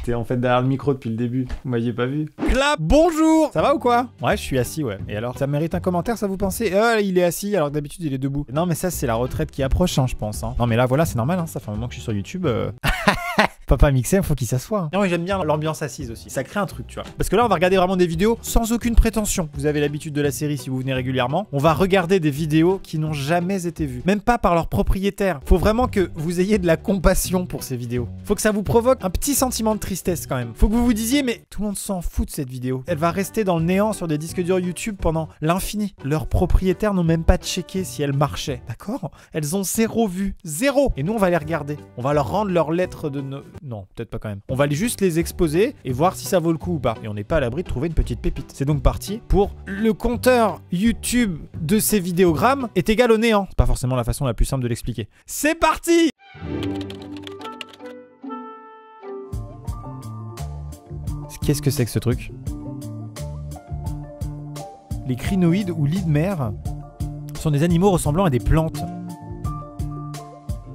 J'étais en fait derrière le micro depuis le début. Vous m'aviez pas vu. Clap, bonjour. Ça va ou quoi? Ouais, je suis assis, ouais. Et alors, ça mérite un commentaire, ça vous pensez? Il est assis alors que d'habitude il est debout. Non, mais ça, c'est la retraite qui approche, hein, je pense. Hein. Non, mais là, voilà, c'est normal, hein. Ça fait un moment que je suis sur YouTube. Papa mixé, faut qu'il s'assoie. Non, mais j'aime bien l'ambiance assise aussi. Ça crée un truc, tu vois. Parce que là, on va regarder vraiment des vidéos sans aucune prétention. Vous avez l'habitude de la série si vous venez régulièrement. On va regarder des vidéos qui n'ont jamais été vues. Même pas par leurs propriétaires. Faut vraiment que vous ayez de la compassion pour ces vidéos. Faut que ça vous provoque un petit sentiment de tristesse quand même. Faut que vous vous disiez, mais tout le monde s'en fout de cette vidéo. Elle va rester dans le néant sur des disques durs YouTube pendant l'infini. Leurs propriétaires n'ont même pas checké si elle marchait. D'accord? Elles ont 0 vues. 0. Et nous, on va les regarder. On va leur rendre leur lettre de... Non, peut-être pas quand même. On va juste les exposer et voir si ça vaut le coup ou pas. Et on n'est pas à l'abri de trouver une petite pépite. C'est donc parti pour le compteur YouTube de ces vidéogrammes est égal au néant. C'est pas forcément la façon la plus simple de l'expliquer. C'est parti! Qu'est-ce que c'est que ce truc? Les crinoïdes ou lits de mer sont des animaux ressemblant à des plantes,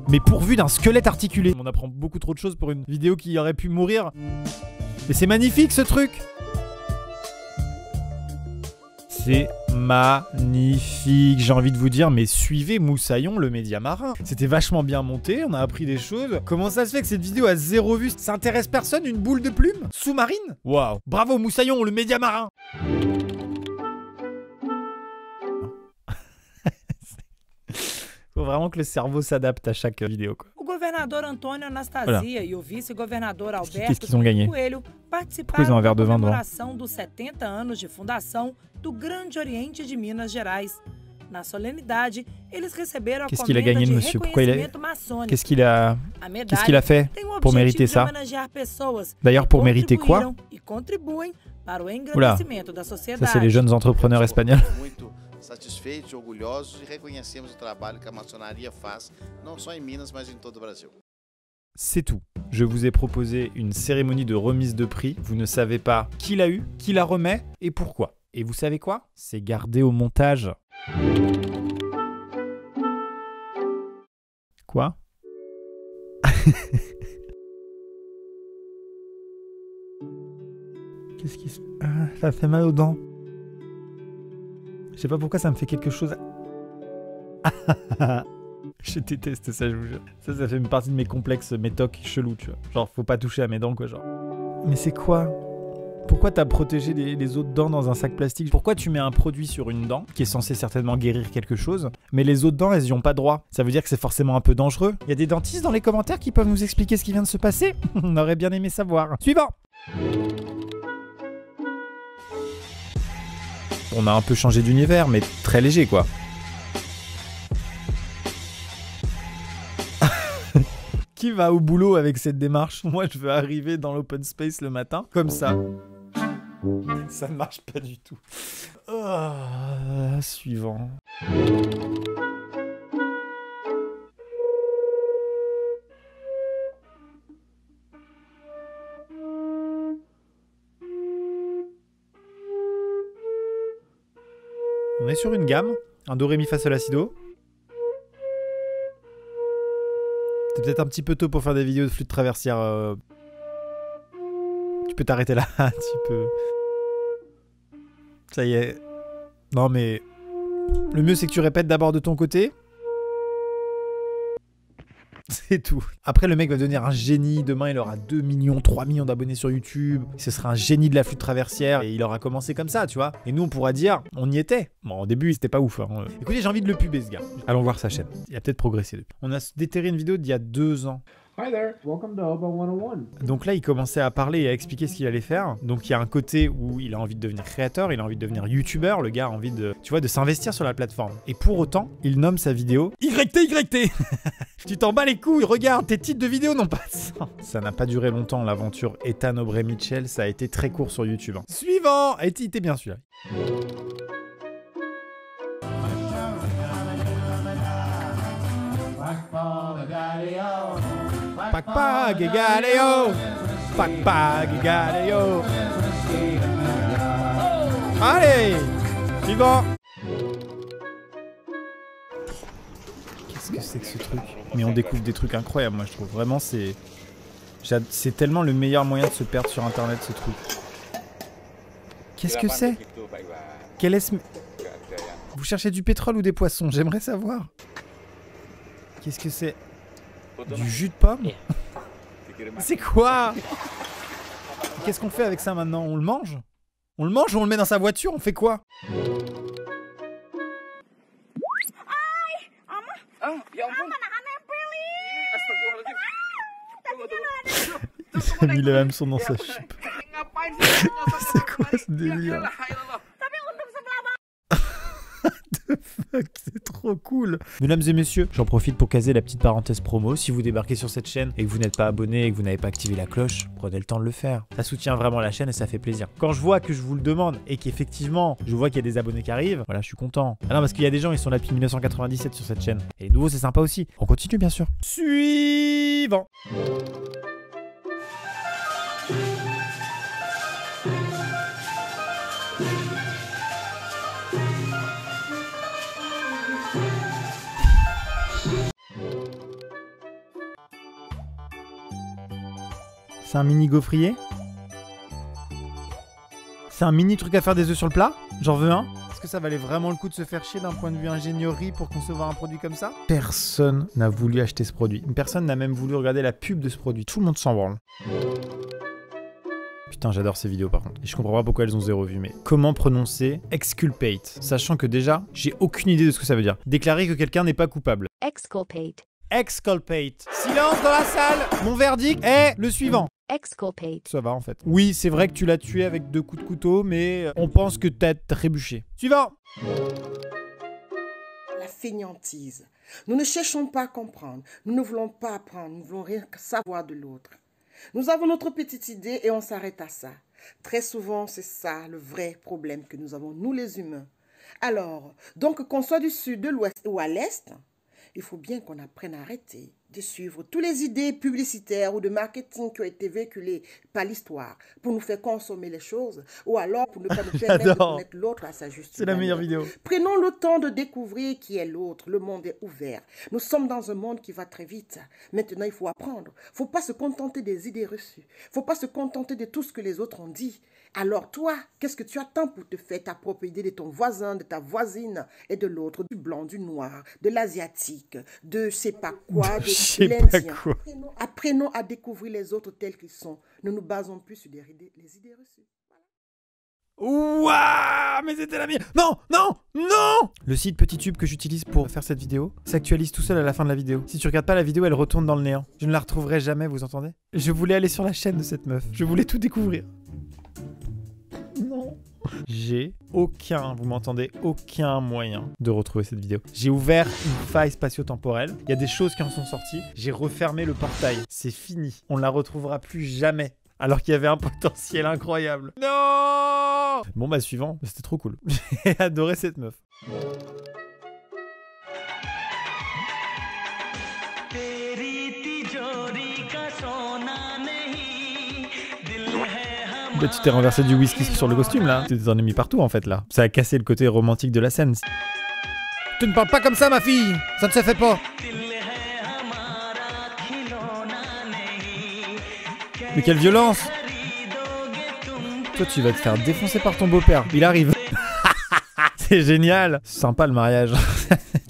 mais pourvu d'un squelette articulé. On apprend beaucoup trop de choses pour une vidéo qui aurait pu mourir. Mais c'est magnifique ce truc! C'est magnifique, j'ai envie de vous dire, mais suivez Moussaillon, le média marin. C'était vachement bien monté, on a appris des choses. Comment ça se fait que cette vidéo a 0 vues? Ça intéresse personne, une boule de plume? Sous-marine? Waouh! Bravo Moussaillon, le média marin! Faut vraiment que le cerveau s'adapte à chaque vidéo, quoi. O governador Antônio Anastasia e o vice-governador Qu'est-ce qu'ils ont gagné? Coelho Pourquoi ils ont un participaram verre da de vin devant? comemoração dos 70 anos de fundação do Grande Oriente de Minas Gerais. Na solenidade, eles receberam a Qu'est-ce qu'il a comenda gagné, de le monsieur? Pourquoi il a... reconhecimento maçônico. Qu'est-ce qu'il a... A medalha Qu'est-ce qu'il a fait tem o pour mériter objetivo de ça? homenagear pessoas D'ailleurs, que pour mériter quoi? contribuíram e contribuem para o engrandecimento da Ça, sociedade. c'est les jeunes entrepreneurs espagnols. Muito satisfeitos e orgulhosos e reconhecemos o trabalho que a maçonaria faz, não só em Minas, mas em todo o Brasil. C'est tout. Je vous ai proposé une cérémonie de remise de prix. Vous ne savez pas qui l'a eu, qui la remet et pourquoi. Et vous savez quoi? C'est gardé au montage. Quoi? Qu'est-ce qui se... Ah, ça fait mal aux dents. Je sais pas pourquoi ça me fait quelque chose. Je déteste ça, je vous jure. Ça fait une partie de mes complexes, mes tocs chelous, tu vois. Genre, faut pas toucher à mes dents, quoi, genre. Mais c'est quoi? Pourquoi t'as protégé les autres dents dans un sac plastique? Pourquoi tu mets un produit sur une dent qui est censé certainement guérir quelque chose, mais les autres dents, elles y ont pas droit? Ça veut dire que c'est forcément un peu dangereux. Il y a des dentistes dans les commentaires qui peuvent nous expliquer ce qui vient de se passer? On aurait bien aimé savoir. Suivant! On a un peu changé d'univers, mais très léger, quoi. Qui va au boulot avec cette démarche? Moi, je veux arriver dans l'open space le matin, comme ça. Ça ne marche pas du tout. Suivant. On est sur une gamme, un do ré mi fa sol la si do. C'est peut-être un petit peu tôt pour faire des vidéos de flûte traversière. Tu peux t'arrêter là, un petit peu. Ça y est. Non mais... Le mieux c'est que tu répètes d'abord de ton côté. C'est tout. Après le mec va devenir un génie. Demain il aura 2 millions, 3 millions d'abonnés sur YouTube. Ce sera un génie de la flûte traversière. Et il aura commencé comme ça, tu vois. Et nous on pourra dire, on y était. Bon au début c'était pas ouf. Hein. Écoutez, j'ai envie de le puber ce gars. Allons voir sa chaîne. Il a peut-être progressé depuis. On a déterré une vidéo d'il y a 2 ans. Hi there, welcome to Hobo 101. Donc là, il commençait à parler et à expliquer ce qu'il allait faire. Donc il y a un côté où il a envie de devenir créateur, il a envie de devenir youtubeur, le gars a envie de, tu vois, de s'investir sur la plateforme. Et pour autant, il nomme sa vidéo YT. Tu t'en bats les couilles, regarde, tes titres de vidéos n'ont pas de sens. Ça n'a pas duré longtemps, l'aventure Ethan Aubrey Mitchell, ça a été très court sur YouTube. Suivant! Il était bien celui-là. Pakpa Gegaleo, Pakpa Gegaleo. Allez, suivant. Qu'est-ce que c'est que ce truc? Mais on découvre des trucs incroyables, moi je trouve. Vraiment, c'est C'est tellement le meilleur moyen de se perdre sur internet ce truc. Qu'est-ce que c'est? Quel est ce... Vous cherchez du pétrole ou des poissons? J'aimerais savoir. Qu'est-ce que c'est? Du jus de pomme? C'est quoi? Qu'est-ce qu'on fait avec ça maintenant? On le mange? On le mange ou on le met dans sa voiture? On fait quoi? Il a mis le hameçon dans sa jupe. C'est quoi ce délire? Fuck, c'est trop cool. Mesdames et messieurs, j'en profite pour caser la petite parenthèse promo. Si vous débarquez sur cette chaîne et que vous n'êtes pas abonné et que vous n'avez pas activé la cloche, prenez le temps de le faire. Ça soutient vraiment la chaîne et ça fait plaisir. Quand je vois que je vous le demande et qu'effectivement, je vois qu'il y a des abonnés qui arrivent, voilà, je suis content. Ah non, parce qu'il y a des gens, ils sont là depuis 1997 sur cette chaîne. Et les nouveaux, c'est sympa aussi. On continue, bien sûr. Suivant. C'est un mini gaufrier? C'est un mini truc à faire des œufs sur le plat? J'en veux un? Est-ce que ça valait vraiment le coup de se faire chier d'un point de vue ingénierie pour concevoir un produit comme ça? Personne n'a voulu acheter ce produit. Personne n'a même voulu regarder la pub de ce produit. Tout le monde s'en branle. Putain, j'adore ces vidéos par contre. Et je comprends pas pourquoi elles ont 0 vues, mais comment prononcer exculpate? Sachant que déjà, j'ai aucune idée de ce que ça veut dire. Déclarer que quelqu'un n'est pas coupable. Exculpate. Exculpate. Silence dans la salle. Mon verdict est le suivant. Exculpate. Ça va en fait. Oui, c'est vrai que tu l'as tué avec 2 coups de couteau, mais on pense que t'as trébuché. Suivant. La fainéantise. Nous ne cherchons pas à comprendre. Nous ne voulons pas apprendre. Nous ne voulons rien savoir de l'autre. Nous avons notre petite idée et on s'arrête à ça. Très souvent, c'est ça le vrai problème que nous avons, nous les humains. Alors, donc qu'on soit du sud, de l'ouest ou à l'est, il faut bien qu'on apprenne à arrêter de suivre toutes les idées publicitaires ou de marketing qui ont été véhiculées par l'histoire pour nous faire consommer les choses ou alors pour ne pas nous permettre de connaître l'autre à sa juste C'est la meilleure vidéo. Prenons le temps de découvrir qui est l'autre. Le monde est ouvert. Nous sommes dans un monde qui va très vite. Maintenant, il faut apprendre. Il ne faut pas se contenter des idées reçues. Il ne faut pas se contenter de tout ce que les autres ont dit. Alors toi, qu'est-ce que tu attends pour te faire ta propre idée de ton voisin, de ta voisine et de l'autre, du blanc, du noir, de l'asiatique, de je sais pas quoi, de l'indien. Apprenons à découvrir les autres tels qu'ils sont. Ne nous basons plus sur les idées reçues. Ouah, mais c'était la mienne. Non, non, non. Le site PetitTube que j'utilise pour faire cette vidéo s'actualise tout seul à la fin de la vidéo. Si tu regardes pas la vidéo, elle retourne dans le néant. Je ne la retrouverai jamais, vous entendez? Je voulais aller sur la chaîne de cette meuf. Je voulais tout découvrir. Non. J'ai aucun, vous m'entendez, aucun moyen de retrouver cette vidéo. J'ai ouvert une faille spatio-temporelle. Il y a des choses qui en sont sorties. J'ai refermé le portail. C'est fini. On ne la retrouvera plus jamais. Alors qu'il y avait un potentiel incroyable. Non! Bon bah suivant, c'était trop cool. J'ai adoré cette meuf. Bah, tu t'es renversé du whisky sur le costume là. Tu t'en as mis partout en fait là. Ça a cassé le côté romantique de la scène. Tu ne parles pas comme ça ma fille. Ça ne se fait pas. Mais quelle violence! Toi tu vas te faire défoncer par ton beau-père. Il arrive. C'est génial. Sympa le mariage.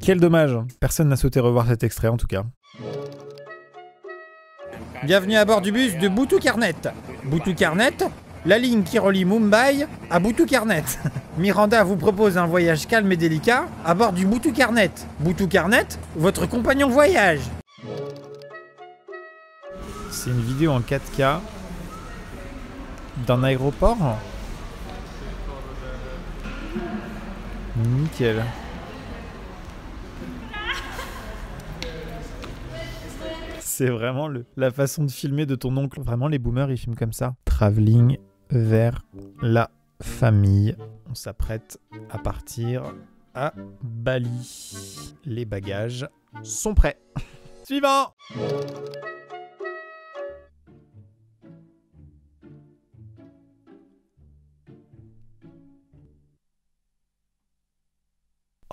Quel dommage. Personne n'a souhaité revoir cet extrait en tout cas. Bienvenue à bord du bus de Boutou-Carnet. Boutou-Carnet, la ligne qui relie Mumbai à Boutou-Carnet. Miranda vous propose un voyage calme et délicat à bord du Boutou-Carnet. Boutou-Carnet, votre compagnon de voyage. C'est une vidéo en 4K d'un aéroport. Nickel. C'est vraiment la façon de filmer de ton oncle. Vraiment, les boomers, ils filment comme ça. Travelling vers la famille. On s'apprête à partir à Bali. Les bagages sont prêts. Suivant!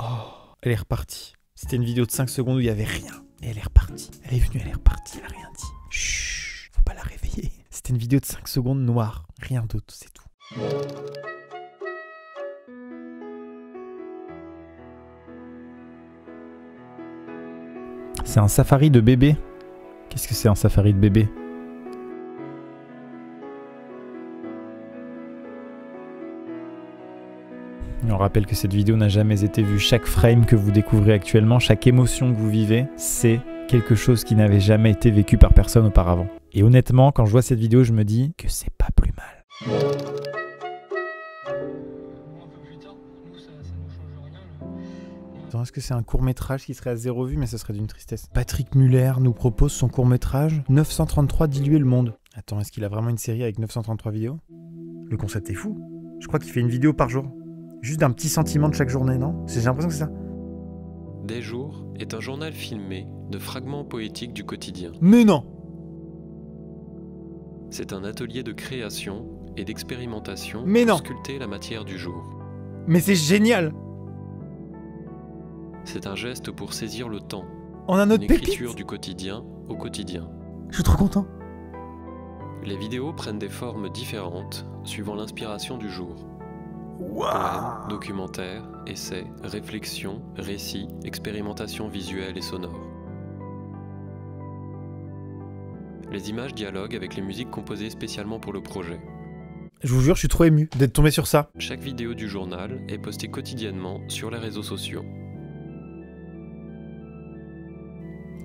Oh, elle est repartie. C'était une vidéo de 5 secondes où il n'y avait rien. Et elle est repartie. Elle est venue, elle est repartie, elle a rien dit. Chut, faut pas la réveiller. C'était une vidéo de 5 secondes noire. Rien d'autre, c'est tout. C'est un safari de bébé. Qu'est-ce que c'est un safari de bébé? Et on rappelle que cette vidéo n'a jamais été vue. Chaque frame que vous découvrez actuellement, chaque émotion que vous vivez, c'est quelque chose qui n'avait jamais été vécu par personne auparavant. Et honnêtement, quand je vois cette vidéo, je me dis que c'est pas plus mal. Attends, est-ce que c'est un court-métrage qui serait à 0 vue? Mais ce serait d'une tristesse. Patrick Muller nous propose son court-métrage 933 diluer le monde. Attends, est-ce qu'il a vraiment une série avec 933 vidéos? Le concept est fou. Je crois qu'il fait une vidéo par jour. Juste d'un petit sentiment de chaque journée, non? J'ai l'impression que c'est ça. Des jours est un journal filmé de fragments poétiques du quotidien. Mais non! C'est un atelier de création et d'expérimentation Mais non. pour sculpter la matière du jour. Mais c'est génial! C'est un geste pour saisir le temps. On a notre Une pépite! écriture du quotidien au quotidien. Je suis trop content. Les vidéos prennent des formes différentes suivant l'inspiration du jour. Waouh! Poèmes, documentaires, essais, réflexions, récits, expérimentations visuelles et sonores. Les images dialoguent avec les musiques composées spécialement pour le projet. Je vous jure, je suis trop ému d'être tombé sur ça. Chaque vidéo du journal est postée quotidiennement sur les réseaux sociaux.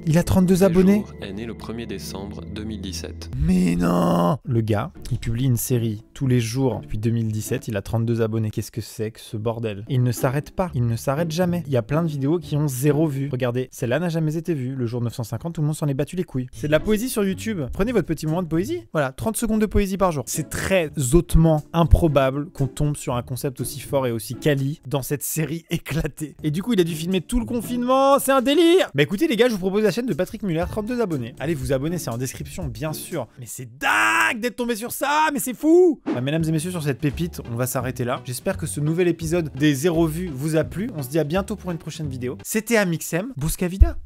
Il a 32 abonnés. Le jour est né le 1er décembre 2017. Mais non! Le gars, il publie une série tous les jours depuis 2017, il a 32 abonnés. Qu'est-ce que c'est que ce bordel? Et il ne s'arrête pas, il ne s'arrête jamais. Il y a plein de vidéos qui ont 0 vues. Regardez, celle-là n'a jamais été vue. Le jour 950, tout le monde s'en est battu les couilles. C'est de la poésie sur YouTube. Prenez votre petit moment de poésie. Voilà, 30 secondes de poésie par jour. C'est très hautement improbable qu'on tombe sur un concept aussi fort et aussi quali dans cette série éclatée. Et du coup, il a dû filmer tout le confinement. C'est un délire! Bah écoutez les gars, je vous propose la chaîne de Patrick Muller, 32 abonnés. Allez vous abonner, c'est en description, bien sûr. Mais c'est dingue d'être tombé sur ça, mais c'est fou! Bah, mesdames et messieurs, sur cette pépite, on va s'arrêter là. J'espère que ce nouvel épisode des 0 vues vous a plu. On se dit à bientôt pour une prochaine vidéo. C'était Amixem, Bousca Vida.